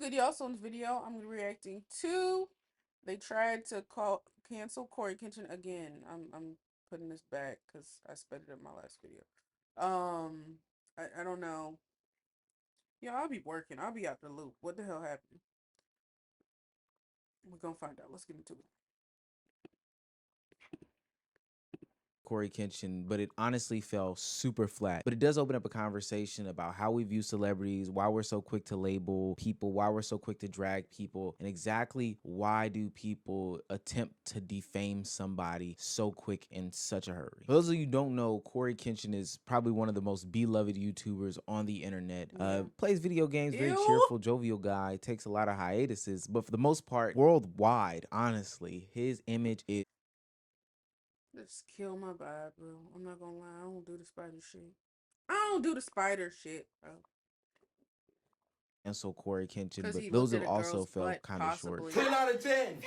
video. Also in the video, I'm reacting to. They tried to cancel Coryxkenshin again. I'm putting this back because I sped it in my last video. I don't know. Yeah, I'll be working. I'll be out the loop. What the hell happened? We're gonna find out. Let's get into it. Coryxkenshin, but it honestly fell super flat. But it does open up a conversation about how we view celebrities, why we're so quick to label people, why we're so quick to drag people, and exactly why do people attempt to defame somebody so quick in such a hurry. For those of you who don't know, Coryxkenshin is probably one of the most beloved YouTubers on the internet. Plays video games, very cheerful, jovial guy, takes a lot of hiatuses, but for the most part, worldwide, honestly, his image is Just kill my vibe, bro. I'm not gonna lie. I don't do the spider shit. I don't do the spider shit, bro. and so Coryxkenshin, Because but he those looked have at a also girl's felt butt, kind of short. possibly. 10 out of 10. 10 out of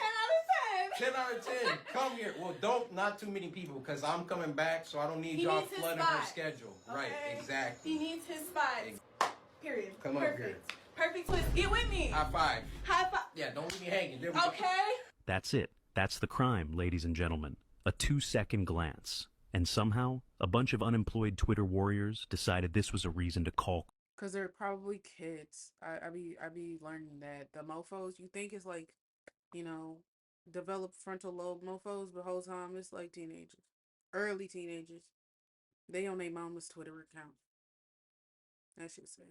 10. 10 out of 10. Come here. Well, not too many people because I'm coming back, so I don't need y'all flooding her schedule. Okay. Right, exactly. He needs his spot. Period. Come up here. Perfect twist. Get with me. High five. High five. Yeah, don't leave me hanging. There we go. Okay. That's it. That's the crime, ladies and gentlemen. A 2-second glance. And somehow, a bunch of unemployed Twitter warriors decided this was a reason to call. Because they're probably kids. I be learning that. The mofos, you think it's like, you know, developed frontal lobe mofos, but the whole time it's like teenagers. Early teenagers. They on their mama's Twitter account. That shit's sad.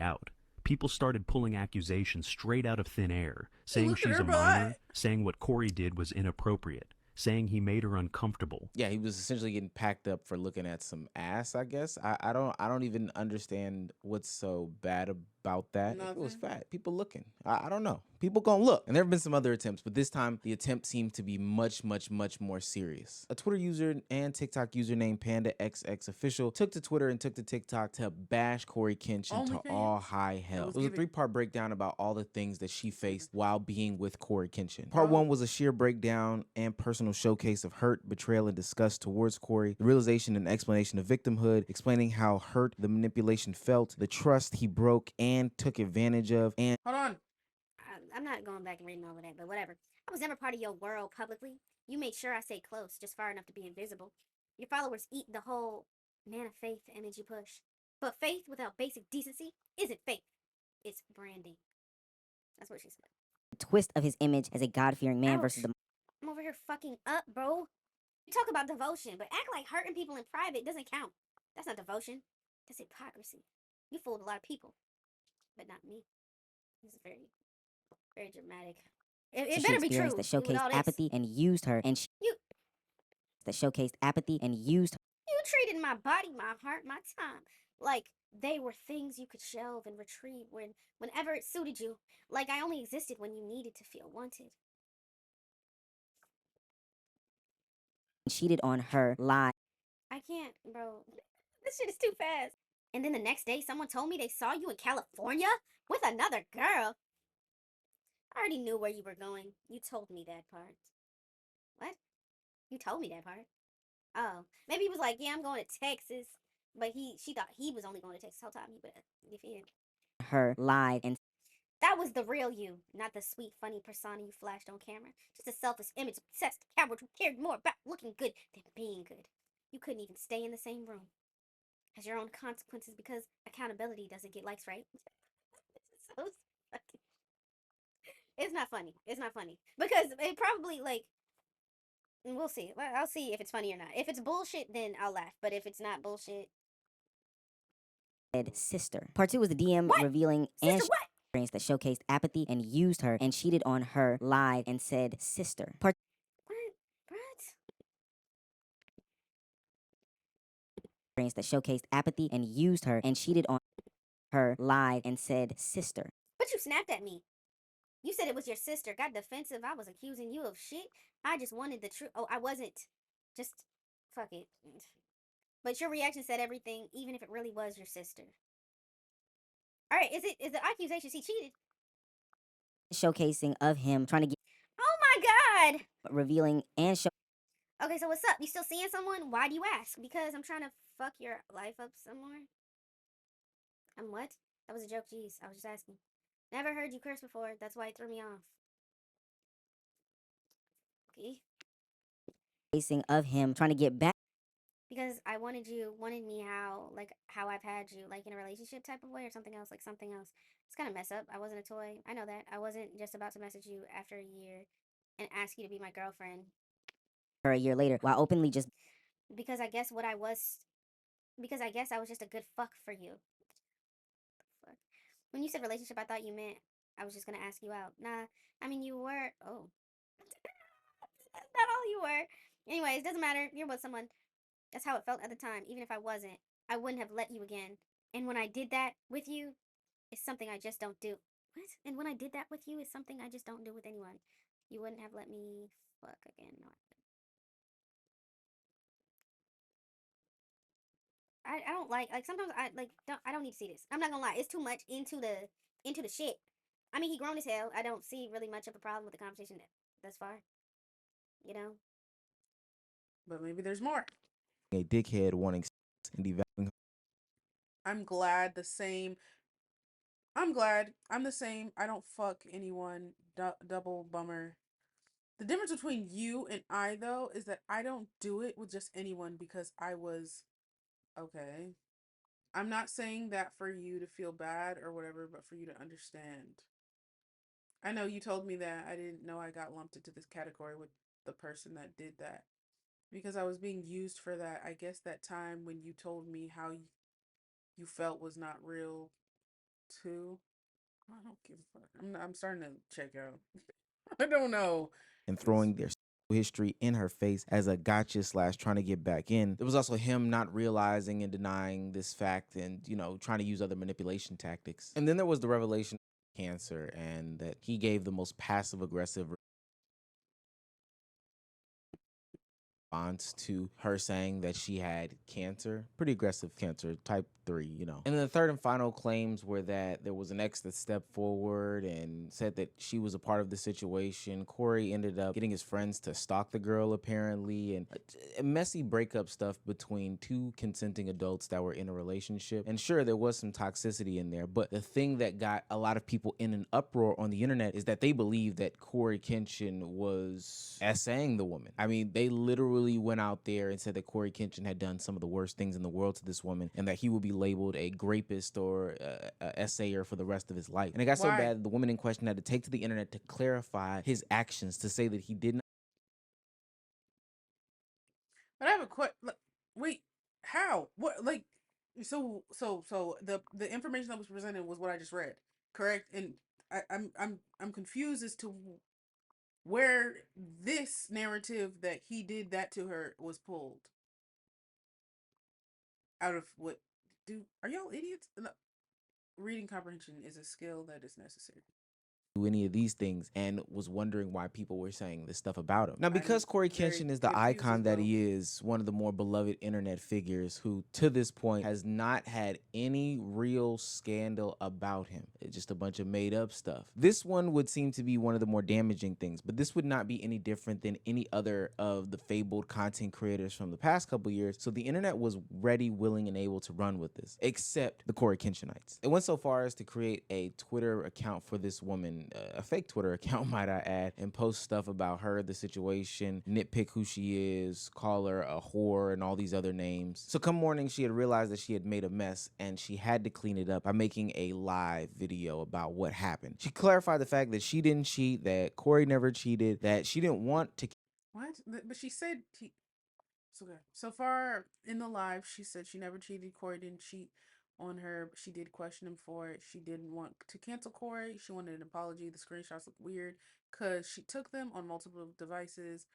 Out. People started pulling accusations straight out of thin air, saying look at she's her a minor, saying what Corey did was inappropriate, saying he made her uncomfortable. Yeah, he was essentially getting packed up for looking at some ass, I guess. I don't even understand what's so bad about that. If it was fat, people looking. I don't know. People gonna look. And there have been some other attempts, but this time the attempt seemed to be much more serious. A Twitter user and TikTok user named PandaXXOfficial took to Twitter and took to TikTok to bash Coryxkenshin to all high hell. It was a 3-part breakdown about all the things that she faced while being with Coryxkenshin. Part 1 was a sheer breakdown and personal showcase of hurt, betrayal, and disgust towards Cory, the realization and explanation of victimhood, explaining how hurt the manipulation felt, the trust he broke and took advantage of, and hold on. I'm not going back and reading all of that, but whatever. I was never part of your world publicly. You made sure I stayed close, just far enough to be invisible. Your followers eat the whole man of faith image you push. But faith without basic decency isn't faith. It's branding. That's what she said. The twist of his image as a God-fearing man versus the... I'm over here fucking up, bro. You talk about devotion, but act like hurting people in private doesn't count. That's not devotion. That's hypocrisy. You fooled a lot of people, but not me. This is very dramatic. It better be true. That showcased apathy and used her, and that showcased apathy and used her. You treated my body, my heart, my time like they were things you could shelve and retrieve whenever it suited you. Like I only existed when you needed to feel wanted. Cheated on her live. I can't, bro. This shit is too fast. And then the next day, someone told me they saw you in California with another girl. I already knew where you were going. You told me that part. What? You told me that part? Oh, maybe he was like, yeah, I'm going to Texas. But she thought he was only going to Texas the whole time. He would have defeated her live, and that was the real you, not the sweet, funny persona you flashed on camera. Just a selfish image, obsessed coward who cared more about looking good than being good. You couldn't even stay in the same room. Has your own consequences because accountability doesn't get likes, right? So fucking... It's not funny. It's not funny. Because it probably, like, we'll see. I'll see if it's funny or not. If it's bullshit, then I'll laugh. But if it's not bullshit... Sister. Part 2 was the DM revealing sister, and that showcased apathy and used her and cheated on her live and said sister. Part that showcased apathy and used her and cheated on her live and said sister. But you snapped at me. You said it was your sister. Got defensive. I was accusing you of shit. I just wanted the truth. Oh, I wasn't. Just fuck it. But your reaction said everything, even if it really was your sister. All right, is the accusation she cheated? Showcasing of him trying to get... Oh my God! Revealing and show... Okay, so what's up? You still seeing someone? Why do you ask? Because I'm trying to fuck your life up somewhere? I'm what? That was a joke, jeez. I was just asking. Never heard you curse before. That's why it threw me off. Okay. Of him trying to get back. Because I wanted me how I've had you, like in a relationship type of way or something else, like something else. It's kind of mess up. I wasn't a toy. I know that. I wasn't just about to message you after a year and ask you to be my girlfriend. Her a year later, while openly just because I guess I was just a good fuck for you. Fuck. When you said relationship, I thought you meant I was just gonna ask you out. Nah, I mean you were. Oh, that's not all you were. Anyways, doesn't matter. You're with someone. That's how it felt at the time. Even if I wasn't, I wouldn't have let you again. And when I did that with you, it's something I just don't do. What? And when I did that with you, it's something I just don't do with anyone. You wouldn't have let me fuck again. No, I don't like sometimes I don't need to see this. I'm not gonna lie, it's too much into the shit. I mean, he grown as hell. I don't see really much of a problem with the conversation thus far. You know. But maybe there's more. A dickhead wanting and devaluing. I'm glad the same. I'm glad I'm the same. I don't fuck anyone. Double bummer. The difference between you and I, though, is that I don't do it with just anyone because I was okay. I'm not saying that for you to feel bad or whatever, but for you to understand. I know you told me that. I didn't know I got lumped into this category with the person that did that because I was being used for that. I guess that time when you told me how you felt was not real, too. I don't give a fuck. I'm starting to check out. I don't know. And throwing their history in her face as a gotcha / trying to get back in. There was also him not realizing and denying this fact and, trying to use other manipulation tactics. And then there was the revelation of cancer and that he gave the most passive aggressive response to her saying that she had cancer, pretty aggressive cancer, type 3. And then the third and final claims were that there was an ex that stepped forward and said that she was a part of the situation. Corey ended up getting his friends to stalk the girl, apparently, and messy breakup stuff between two consenting adults that were in a relationship. And sure, there was some toxicity in there, but the thing that got a lot of people in an uproar on the internet is that they believe that Coryxkenshin was essaying the woman. I mean, they literally went out there and said that Coryxkenshin had done some of the worst things in the world to this woman and that he would be labeled a grapist or a essayer for the rest of his life. And it got so bad, the woman in question had to take to the internet to clarify his actions, to say that he did not. But I have a question. Wait, how? What? Like, so the information that was presented was what I just read, correct? And I'm confused as to where this narrative that he did that to her was pulled out of. What? Are y'all idiots? No, reading comprehension is a skill that is necessary. Do any of these things and was wondering why people were saying this stuff about him. Now, because Coryxkenshin is the icon that he is, one of the more beloved internet figures who to this point has not had any real scandal about him. It's just a bunch of made up stuff. This one would seem to be one of the more damaging things, but this would not be any different than any other of the fabled content creators from the past couple years. So the internet was ready, willing, and able to run with this, except the Coryxkenshinites. It went so far as to create a Twitter account for this woman, a fake Twitter account, might I add, and post stuff about her, the situation, nitpick who she is, call her a whore, and all these other names. So come morning, she had realized that she had made a mess, and she had to clean it up by making a live video about what happened. She clarified the fact that she didn't cheat, that Corey never cheated, that she didn't want to. What? But she said so far in the live, she said she never cheated. Corey didn't cheat on her. She did question him for it. She didn't want to cancel Corey. She wanted an apology. The screenshots look weird because she took them on multiple devices,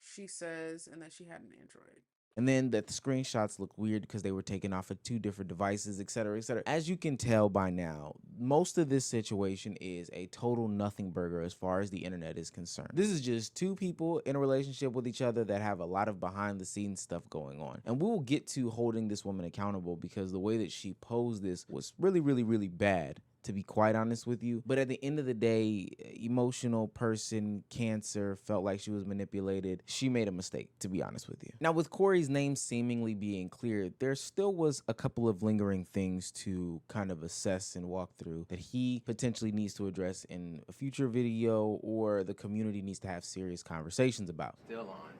she says, and that she had an Android. And then that the screenshots look weird because they were taken off of 2 different devices, et cetera, et cetera. As you can tell by now, most of this situation is a total nothing burger as far as the internet is concerned. This is just 2 people in a relationship with each other that have a lot of behind the scenes stuff going on. And we will get to holding this woman accountable because the way that she posed this was really, really, really bad. to be quite honest with you. But at the end of the day, emotional person, cancer, felt like she was manipulated. She made a mistake, to be honest with you. Now, with Cory's name seemingly being cleared, there still was a couple of lingering things to kind of assess and walk through that he potentially needs to address in a future video, or the community needs to have serious conversations about. Still on.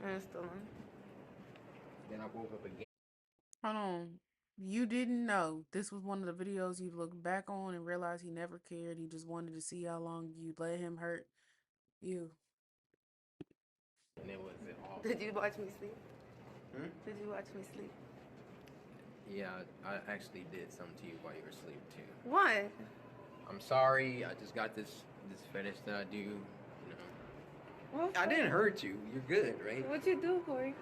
I'm still on. Then I woke up again. Hold on. You didn't know this was one of the videos you look back on and realize he never cared. He just wanted to see how long you'd let him hurt you. And it was awful. Did you watch me sleep? Hmm? Did you watch me sleep? Yeah, I actually did something to you while you were asleep too. What? I'm sorry. I just got this fetish that I do. You know. What? I didn't hurt you. You're good, right? What'd you do, Cory?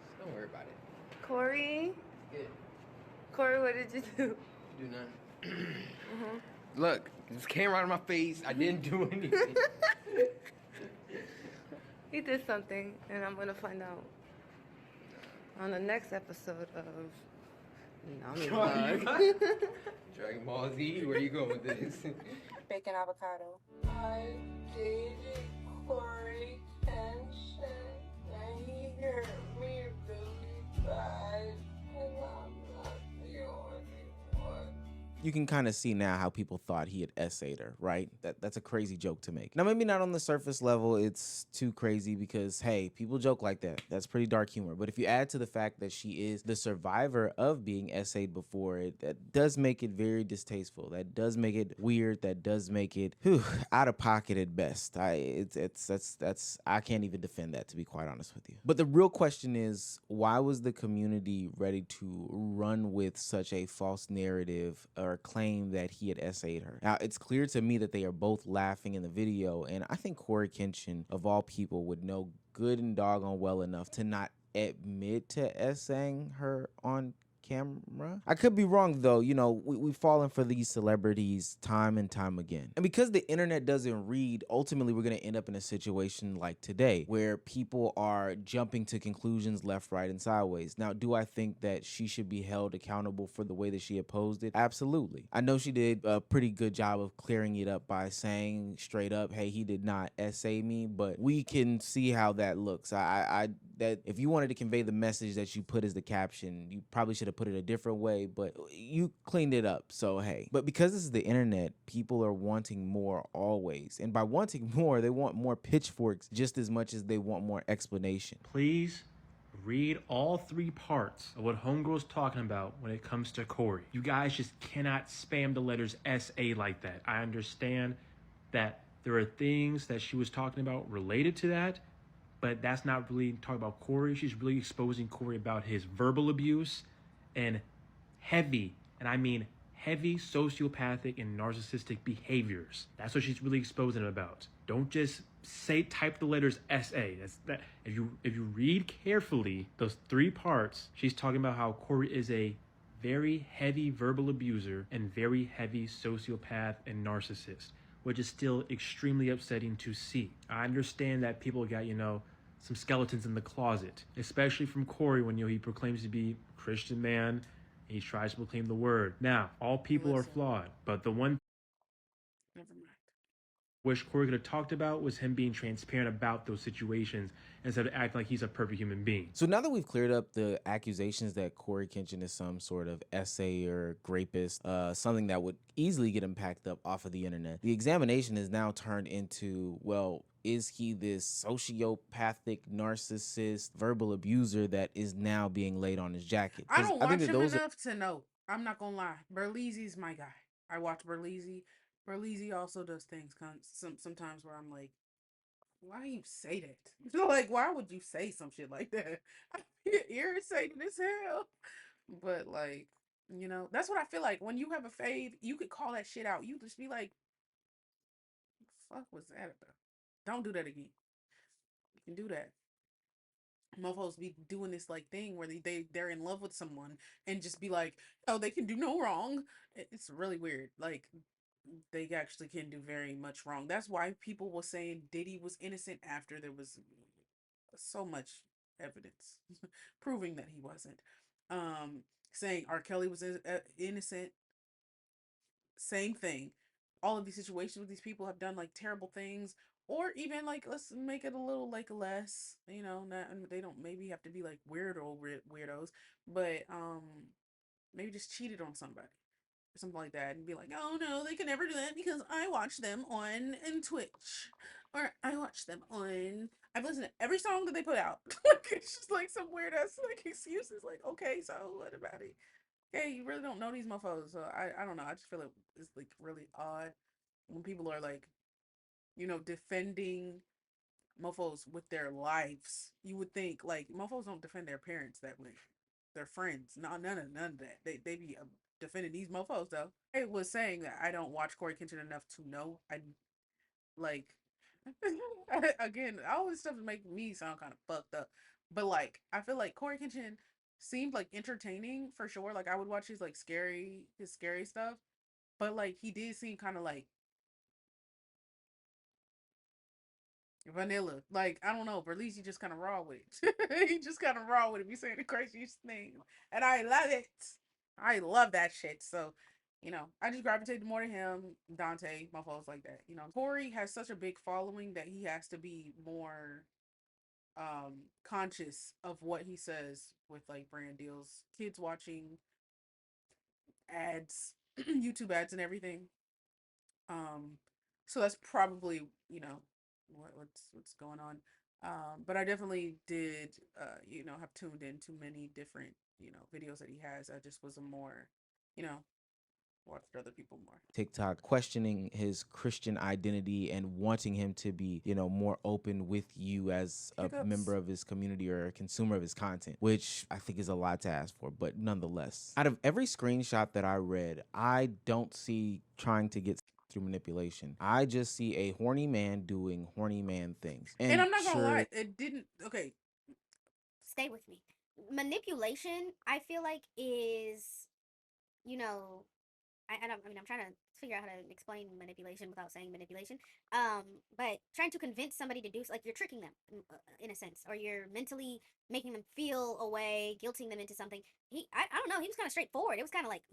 Just don't worry about it. Cory? Good. Cory, what did you do? Do nothing. Look, this came right in my face. I didn't do anything. He did something, and I'm gonna find out on the next episode of Nami Vlog. Dragon Ball Z, where you going with this? Bacon avocado. I dated Coryxkenshin, and he hurt me really bad, and I'm not the only one. You can kind of see now how people thought he had essayed her, right? That's a crazy joke to make. Now, maybe not on the surface level, it's too crazy because, hey, people joke like that. That's pretty dark humor. But if you add to the fact that she is the survivor of being essayed before it, that does make it very distasteful. That does make it weird. That does make it out of pocket at best. I can't even defend that, to be quite honest with you. But the real question is, why was the community ready to run with such a false narrative or claim that he had essayed her? Now, it's clear to me that they are both laughing in the video, and I think Coryxkenshin, of all people, would know good and doggone well enough to not admit to essaying her on camera. I could be wrong though. You know, we've fallen for these celebrities time and time again. And because the internet doesn't read, ultimately we're going to end up in a situation like today where people are jumping to conclusions left, right, and sideways. Now, do I think that she should be held accountable for the way that she opposed it? Absolutely. I know she did a pretty good job of clearing it up by saying straight up, hey, he did not essay me, but we can see how that looks. That if you wanted to convey the message that you put as the caption, you probably should have put it a different way, but you cleaned it up, so hey. But because this is the internet, people are wanting more always. And by wanting more, they want more pitchforks just as much as they want more explanation. Please read all 3 parts of what Homegirl's talking about when it comes to Cory. You guys just cannot spam the letters SA like that. I understand that there are things that she was talking about related to that, but that's not really talking about Cory. She's really exposing Cory about his verbal abuse and heavy, and I mean heavy sociopathic and narcissistic behaviors. That's what she's really exposing him about. Don't just type the letters SA. That's that. If you read carefully those 3 parts, she's talking about how Cory is a very heavy verbal abuser and very heavy sociopath and narcissist, which is still extremely upsetting to see. I understand that people got, some skeletons in the closet, especially from Cory when, he proclaims to be a Christian man and he tries to proclaim the word. Now, all people are flawed, but the one Never mind. which Cory could have talked about was him being transparent about those situations instead of acting like he's a perfect human being. So now that we've cleared up the accusations that Coryxkenshin is some sort of essayer, rapist, something that would easily get him packed up off of the internet, the examination is now turned into, well, is he this sociopathic, narcissist, verbal abuser that is now being laid on his jacket? I don't watch him enough to know. I'm not gonna lie. Berleezy's my guy. I watch Berleezy. Berleezy also does things sometimes where I'm like, why you say that? Like, why would you say some shit like that? I get irritated as hell. But like, that's what I feel like. When you have a fave, you could call that shit out. You just be like, fuck was that about? Don't do that again. You can do that. Mofos be doing this like thing where they're in love with someone and just be like, oh, they can do no wrong. It's really weird. Like, they actually can do very much wrong. That's why people were saying Diddy was innocent after there was so much evidence proving that he wasn't. Saying R. Kelly was innocent same thing. All of these situations with these people have done like terrible things, or even like let's make it a little like less, not they don't maybe have to be like weirdos, but maybe just cheated on somebody or something like that, and be like, oh no, they can never do that because I watch them on in Twitch, or I watch them on. I've listened to every song that they put out. Like it's just like some weird ass like excuses. Like okay, so what about it? Okay, you really don't know these mofos, so I don't know. I just feel like it's like really odd when people are like, defending mofos with their lives. You would think like mofos don't defend their parents that way. Their friends, no, none of that. They be defending these mofos though. I was saying that I don't watch Coryxkenshin enough to know. I like again, all this stuff is making me sound kind of fucked up. But like, I feel like Coryxkenshin seemed like entertaining for sure. Like I would watch his scary stuff, but like he did seem kind of like vanilla. Like I don't know, but at least he just kind of raw with it. He just kind of raw with it. Be saying the craziest thing, and I love it. I love that shit. So, I just gravitated more to him, Dante, motherfuckers like that. Corey has such a big following that he has to be more conscious of what he says with like brand deals, kids watching ads, YouTube ads and everything. Um, so that's probably what's going on. But I definitely did have tuned into many different videos that he has. I just was a more you know watched other people more. TikTok questioning his Christian identity and wanting him to be, more open with you as a member Hiccups. of his community or a consumer of his content, which I think is a lot to ask for. But nonetheless, out of every screenshot that I read, I don't see trying to get through manipulation. I just see a horny man doing horny man things. And And I'm not gonna sure, lie, it didn't. Okay, Stay with me. Manipulation, I feel like, is, you know, I'm trying to figure out how to explain manipulation without saying manipulation. But trying to convince somebody to do, like, you're tricking them in a sense, or you're mentally making them feel a way, guilting them into something. I don't know. He was kind of straightforward. It was kind of like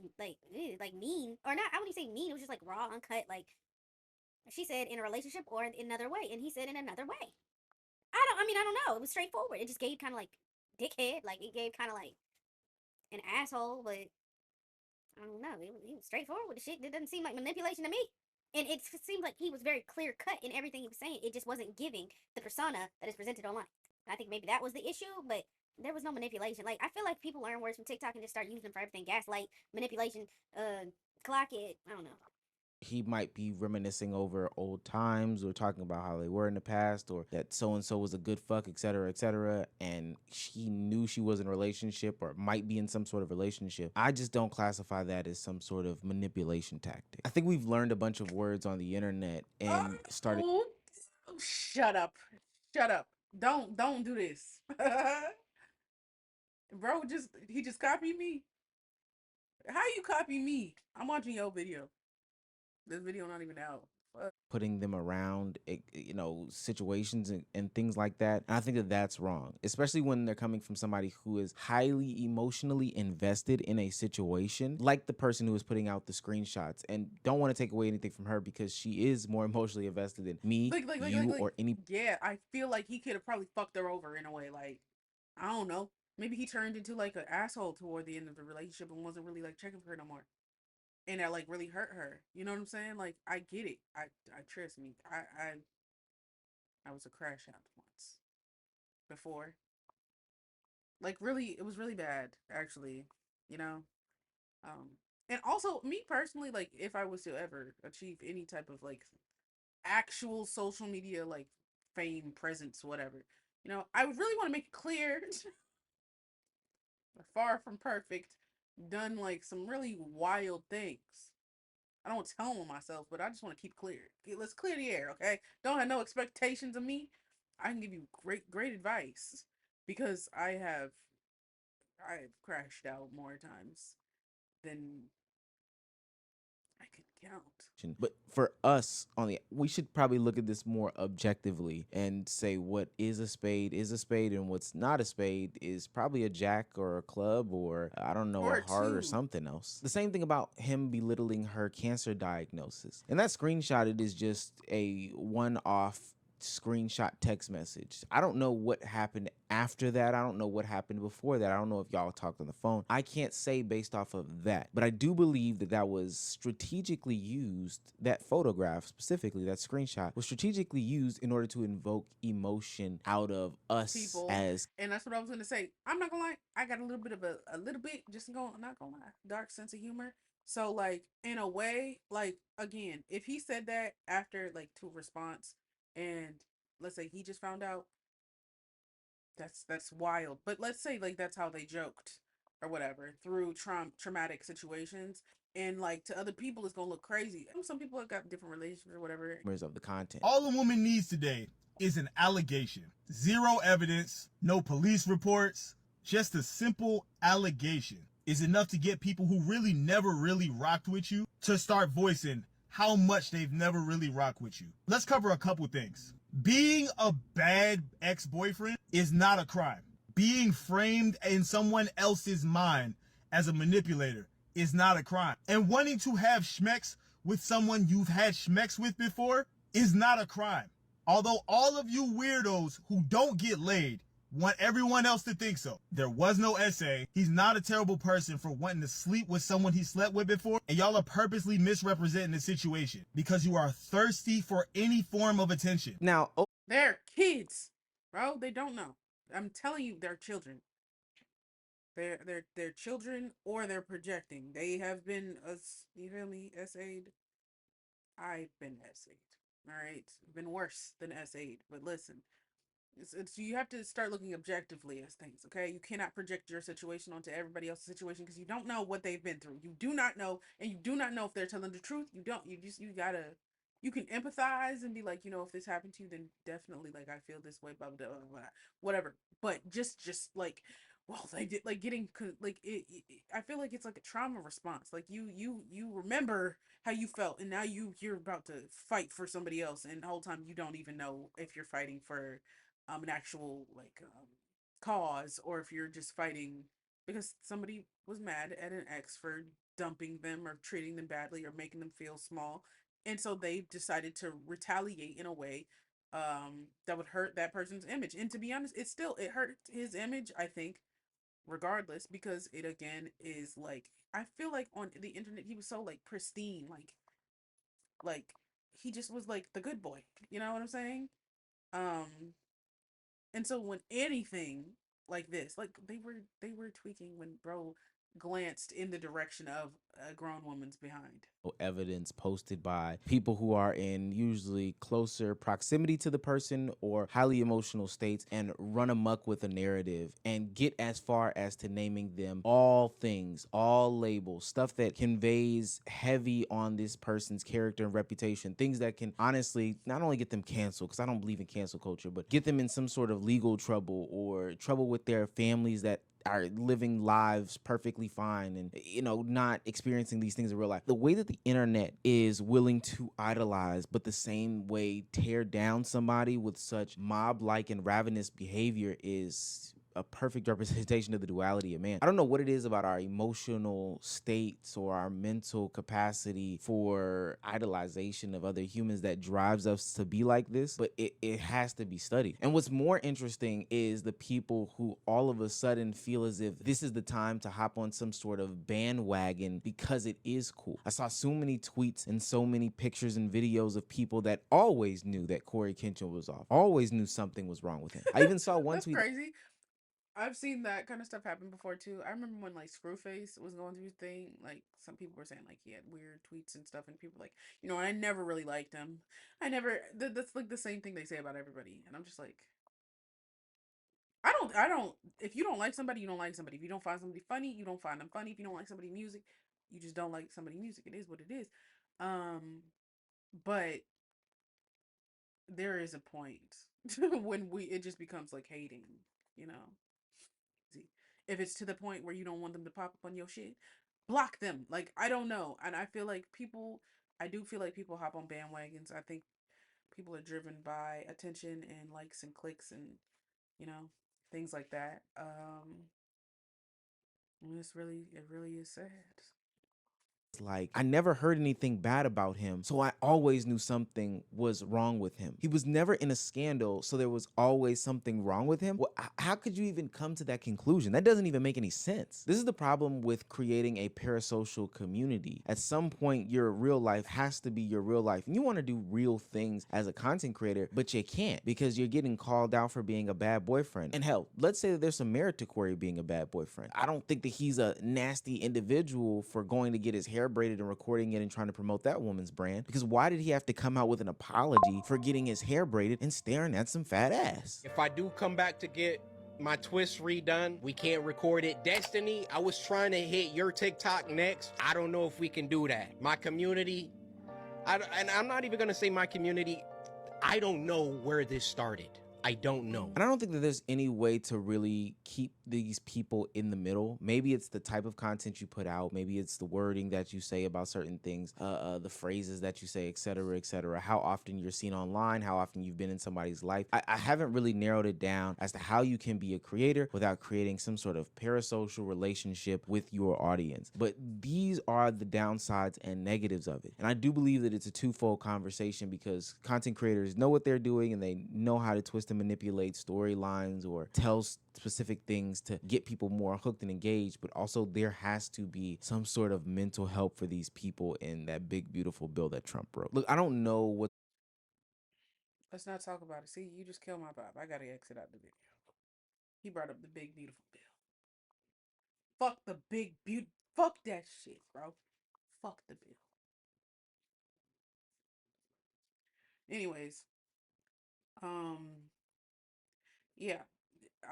mean, or not. I wouldn't say mean. It was just like raw, uncut. Like she said, in a relationship or in another way, and he said in another way. I don't know. It was straightforward. It just gave kind of like dickhead. Like it gave kind of like an asshole, but I don't know. He was straightforward with the shit. It doesn't seem like manipulation to me. And it seemed like he was very clear cut in everything he was saying. It just wasn't giving the persona that is presented online. I think maybe that was the issue, but there was no manipulation. Like I feel like people learn words from TikTok and just start using them for everything. Gaslight, manipulation, clock it. I don't know. he might be reminiscing over old times or talking about how they were in the past or that so and so was a good fuck, et cetera, and she knew she was in a relationship or might be in some sort of relationship. I just don't classify that as some sort of manipulation tactic. I think we've learned a bunch of words on the internet and started oh, shut up, shut up. Don't do this, bro. He just copied me. How you copy me? I'm watching your video. This video not even out. putting them around situations and things like that, and I think that that's wrong, especially when they're coming from somebody who is highly emotionally invested in a situation, like the person who is putting out the screenshots. And don't want to take away anything from her because she is more emotionally invested than me, you, or any. Yeah, I feel like he could have probably fucked her over in a way. Like, I don't know. Maybe he turned into like an asshole toward the end of the relationship and wasn't really like checking for her no more. And that like really hurt her. You know what I'm saying? Like, I get it. I trust me. I was a crash out once before. Like really, it was really bad actually. You know. Um, and also me personally, like if I was to ever achieve any type of like actual social media like fame, presence, whatever, I would really want to make it clear, far from perfect, done like some really wild things. I don't tell them myself, but I just want to keep clear. Let's clear the air, okay? Don't have no expectations of me. I can give you great advice because I have crashed out more times than I could count. But for us we should probably look at this more objectively and say what is a spade and what's not a spade is probably a jack or a club or I don't know, Or a a heart or two. something else. The same thing about him belittling her cancer diagnosis. And that screenshot, it is just a one-off screenshot text message. I don't know what happened after that. I don't know what happened before that. I don't know if y'all talked on the phone. I can't say based off of that. But I do believe that that was strategically used, that photograph specifically, that screenshot was strategically used in order to invoke emotion out of us People. as. And that's what I was gonna say. I'm not gonna lie, I got a little bit of a little bit, just going not gonna lie, dark sense of humor. So like in a way, like again, if he said that after like to response and let's say he just found out, that's wild. But let's say like that's how they joked or whatever through traumatic situations, and like to other people it's gonna look crazy. Some people have got different relationships or whatever. Of the content. All a woman needs today is an allegation. Zero evidence, no police reports, just a simple allegation is enough to get people who really never really rocked with you to start voicing how much they've never really rocked with you. Let's cover a couple things. Being a bad ex-boyfriend is not a crime. Being framed in someone else's mind as a manipulator is not a crime. And wanting to have schmecks with someone you've had schmecks with before is not a crime. Although all of you weirdos who don't get laid want everyone else to think so. There was no essay. He's not a terrible person for wanting to sleep with someone he slept with before, and y'all are purposely misrepresenting the situation because you are thirsty for any form of attention. Now, They're kids, bro. They don't know. I'm telling you, they're children. They're children, or they're projecting. They have been you feel me, essayed. I've been essayed. All right, been worse than essayed. But listen, it's you have to start looking objectively as things. Okay, you cannot project your situation onto everybody else's situation because you don't know what they've been through. You do not know, and you do not know if they're telling the truth. You don't. You gotta. You can empathize and be like, if this happened to you, then definitely like I feel this way, blah blah blah, blah whatever. But just like, well, they did like getting like I feel like it's like a trauma response. Like you remember how you felt, and now you're about to fight for somebody else, and the whole time you don't even know if you're fighting for an actual like cause, or if you're just fighting because somebody was mad at an ex for dumping them or treating them badly or making them feel small, and so they decided to retaliate in a way that would hurt that person's image. And to be honest, it hurt his image, I think, regardless, because it again is like I feel like on the internet he was so like pristine, like he just was like the good boy, you know what I'm saying? um and so when anything like this, like they were tweaking when bro glanced in the direction of a grown woman's behind. Evidence posted by people who are in usually closer proximity to the person or highly emotional states and run amok with a narrative and get as far as to naming them all things, all labels, stuff that conveys heavy on this person's character and reputation, things that can honestly not only get them canceled, because I don't believe in cancel culture, but get them in some sort of legal trouble or trouble with their families that are living lives perfectly fine and not experiencing these things in real life. The way that the internet is willing to idolize but the same way tear down somebody with such mob-like and ravenous behavior is a perfect representation of the duality of man. I don't know what it is about our emotional states or our mental capacity for idolization of other humans that drives us to be like this, but it has to be studied. And what's more interesting is the people who all of a sudden feel as if this is the time to hop on some sort of bandwagon because it is cool. I saw so many tweets and so many pictures and videos of people that always knew that Coryxkenshin was off, always knew something was wrong with him. I even saw one That's tweet. crazy. I've seen that kind of stuff happen before too. I remember when like Screwface was going through his thing. Like some people were saying like he had weird tweets and stuff, and people like I never really liked him. I never. That's like the same thing they say about everybody, and I'm just like, I don't. If you don't like somebody, you don't like somebody. If you don't find somebody funny, you don't find them funny. If you don't like somebody music, you just don't like somebody music. It is what it is. Um, but there is a point when it just becomes like hating, you know. If it's to the point where you don't want them to pop up on your shit, block them. Like I don't know, and I feel like people I do feel like people hop on bandwagons. I think people are driven by attention and likes and clicks and you know things like that. And it really is sad. Like, I never heard anything bad about him, so I always knew something was wrong with him. He was never in a scandal, so there was always something wrong with him. Well, how could you even come to that conclusion? That doesn't even make any sense. This is the problem with creating a parasocial community. At some point, your real life has to be your real life, and you want to do real things as a content creator, but you can't because you're getting called out for being a bad boyfriend. And hell, let's say that there's some merit to Corey being a bad boyfriend. I don't think that he's a nasty individual for going to get his hair braided and recording it and trying to promote that woman's brand, because why did he have to come out with an apology for getting his hair braided and staring at some fat ass? If I do come back to get my twist redone, we can't record it. Destiny, I was trying to hit your TikTok next. I don't know if we can do that. My community, and I'm not even gonna say my community, I don't know where this started. I don't know. And I don't think that there's any way to really keep these people in the middle. Maybe it's the type of content you put out. Maybe it's the wording that you say about certain things, the phrases that you say, et cetera, how often you're seen online, how often you've been in somebody's life. I haven't really narrowed it down as to how you can be a creator without creating some sort of parasocial relationship with your audience. But these are the downsides and negatives of it. And I do believe that it's a twofold conversation, because content creators know what they're doing and they know how to twist and manipulate storylines or tell specific things to get people more hooked and engaged, but also there has to be some sort of mental help for these people in that big beautiful bill that Trump wrote. Look, I don't know what. Let's not talk about it. See, you just killed my vibe. I gotta exit out the video. He brought up the big beautiful bill. Fuck the big beauty. Fuck that shit, bro. Fuck the bill. Anyways, um, yeah.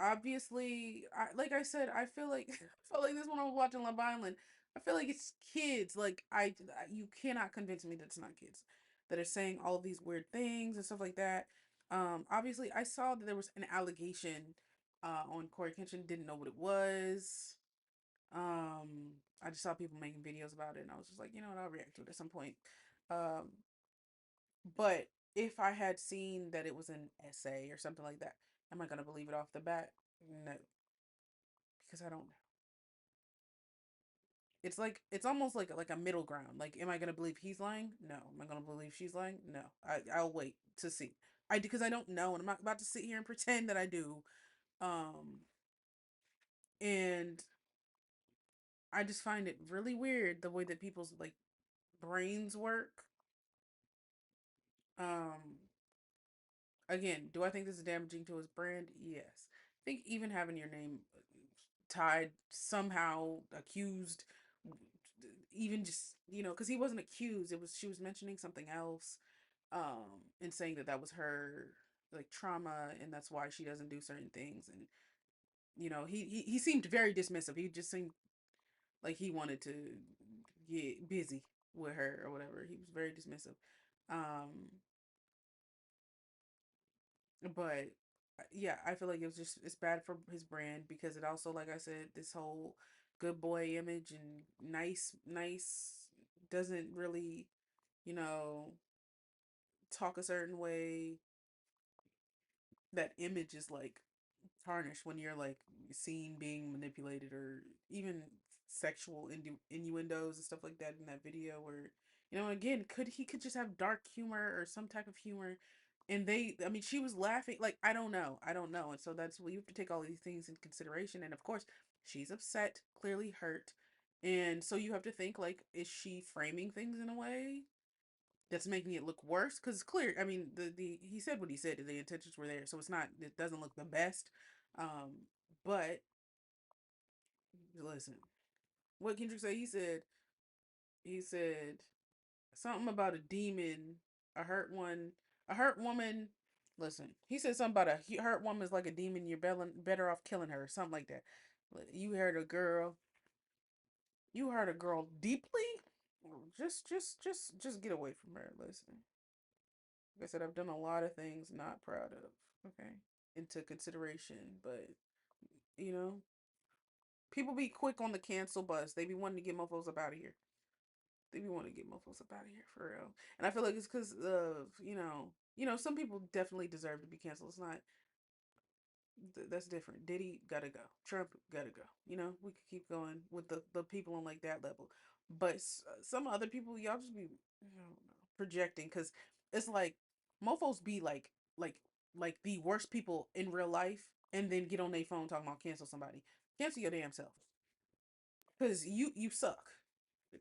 Obviously, like I said, I feel like I felt like this when I was watching Love Island. I feel like it's kids. Like you cannot convince me that it's not kids that are saying all of these weird things and stuff like that. Obviously, I saw that there was an allegation on Coryxkenshin. Didn't know what it was. I just saw people making videos about it, and I was just like, you know what, I'll react to it at some point. Um, but if I had seen that it was an essay or something like that, am I gonna believe it off the bat? No, because I don't know. It's like it's almost like a middle ground. Like, am I gonna believe he's lying? No. Am I gonna believe she's lying? No. I'll wait to see. Because I don't know, and I'm not about to sit here and pretend that I do. Um, and I just find it really weird the way that people's like brains work. Um, again, do I think this is damaging to his brand? Yes. I think even having your name tied somehow, accused, even just because he wasn't accused, it was she was mentioning something else, and saying that that was her like trauma, and that's why she doesn't do certain things, and he seemed very dismissive. He just seemed like he wanted to get busy with her or whatever. He was very dismissive. Um, but yeah, I feel like it's bad for his brand, because it also, like I said, this whole good boy image and nice doesn't really, you know, talk a certain way. That image is like tarnished when you're like seen being manipulated, or even sexual innuendos and stuff like that in that video, where again, could just have dark humor or some type of humor, and I mean, she was laughing. Like, I don't know, and so that's, well, you have to take all these things in consideration, and of course she's upset, clearly hurt, and so you have to think, like, is she framing things in a way that's making it look worse? Because it's clear, I mean, the he said what he said, the intentions were there, so it doesn't look the best. But listen, what Kendrick said, he said something about a demon, a hurt one, a hurt woman. Listen, he said something about a hurt woman is like a demon, you're better off killing her, something like that. You hurt a girl deeply. Just get away from her. Listen, like I said, I've done a lot of things not proud of. Okay, into consideration, but you know, people be quick on the cancel bus. They be wanting to get mofos up out of here. They be want to get mofos up out of here for real. And I feel like it's because of some people definitely deserve to be canceled. It's not that's different. Diddy gotta go. Trump gotta go. We could keep going with the people on like that level, but some other people, y'all just be I don't know, projecting because it's like mofo's be like the worst people in real life, and then get on their phone talking about cancel somebody. Cancel your damn self, because you suck.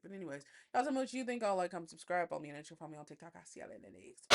But anyways, y'all tell me what you think. I'll like, comment, subscribe, follow me on Instagram, follow me on TikTok. I'll see y'all in the next.